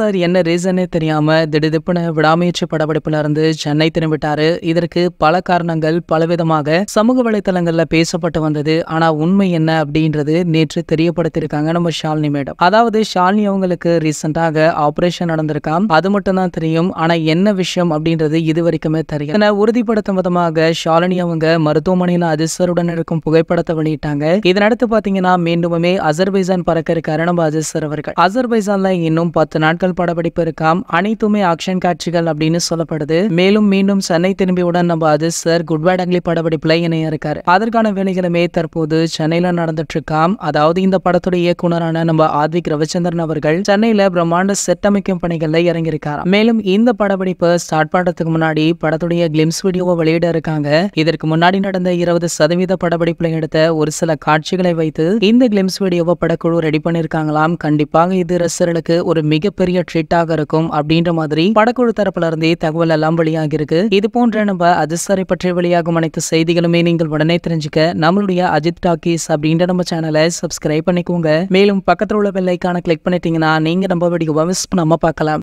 Sir என்ன ரீசனே தெரியாம திடுதிப்புன்னு விடாமுயற்சி படப்பிடிப்புல இருந்து சென்னை திரும்பிட்டாரு. இதற்கு பல காரணங்கள் பலவிதமாக சமூக வலைதளங்கள்ல பேசப்பட்டு வந்தது. ஆனா உண்மை என்ன அப்படின்றது நேற்று தெரியப்படுத்தியிருக்காங்க நம்ம ஷாலினி மேடம். அதாவது ஷாலினி அவங்களுக்கு ரீசெண்டாக ஆபரேஷன் நடந்திருக்காம். அது மட்டும் தான் தெரியும். ஆனா என்ன விஷயம் அப்படின்றது இது வரைக்குமே தெரியல. உறுதிப்படுத்தும் விதமாக ஷாலினி அவங்க மருத்துவமனையில அஜித் இருக்கும் புகைப்படத்தை வெளியிட்டாங்க. இதனடுத்து பாத்தீங்கன்னா மீண்டுமே அசர்பைஜான் பறக்க இருக்காரு நம்ம அஜித் அவர்கள். அசர்பைஜான்ல இன்னும் 10 நாட்கள் படப்பிடிப்பு இருக்காம். அனைத்துமே ஆக்ஷன் காட்சிகள் அப்படின்னு சொல்லப்படுது. மேலும் மீண்டும் சென்னை திரும்பியுடன் நம்ம அஜித் சார் குட் பை டங்லி படப்பிடிப்புல இணைய இருக்காரு. அதற்கான வேலைகளுமே தற்போது சென்னையில நடந்துட்டு இருக்காம். அதாவது இந்த படத்துடைய இயக்குனரான நம்ம ஆத்விக் ரவிச்சந்திரன் அவர்கள் சென்னையில பிரம்மாண்ட செட் அமைக்கும் பணிகள்ல இறங்கியிருக்காரு. மேலும் இந்த படப்பிடிப்பு ஸ்டார்ட் பண்றதுக்கு முன்னாடி படத்துடைய கிளிம்ஸ் வீடியோவை வெளியிட இருக்காங்க. இதற்கு முன்னாடி நடந்த 20% படப்பிடிப்புல எடுத்த ஒரு சில காட்சிகளை வைத்து இந்த கிளிம்ஸ் வீடியோவை படக்குழு ரெடி பண்ணிருக்காங்களாம். கண்டிப்பாக இது ரசிகர்களுக்கு ஒரு மிகப்பெரிய ட்ரீட்டாக இருக்கும் அப்படின்ற மாதிரி படக்குழு தரப்புல இருந்தே தகவல் எல்லாம் வெளியாகி இருக்கு. இது போன்ற நம்ம அஜித் சாரை பற்றி வெளியாகும் அனைத்து செய்திகளுமே நீங்கள் உடனே தெரிஞ்சுக்க நம்மளுடைய அஜித் டாக்கீஸ் அப்படின்ற நம்ம சேனலை சப்ஸ்கிரைப் பண்ணிக்கோங்க. மேலும் பக்கத்துல உள்ள பெல் ஐகானை கிளிக் பண்ணிட்டீங்கன்னா நீங்க நம்ம வீடியோவை மிஸ் பண்ணாம பார்க்கலாம்.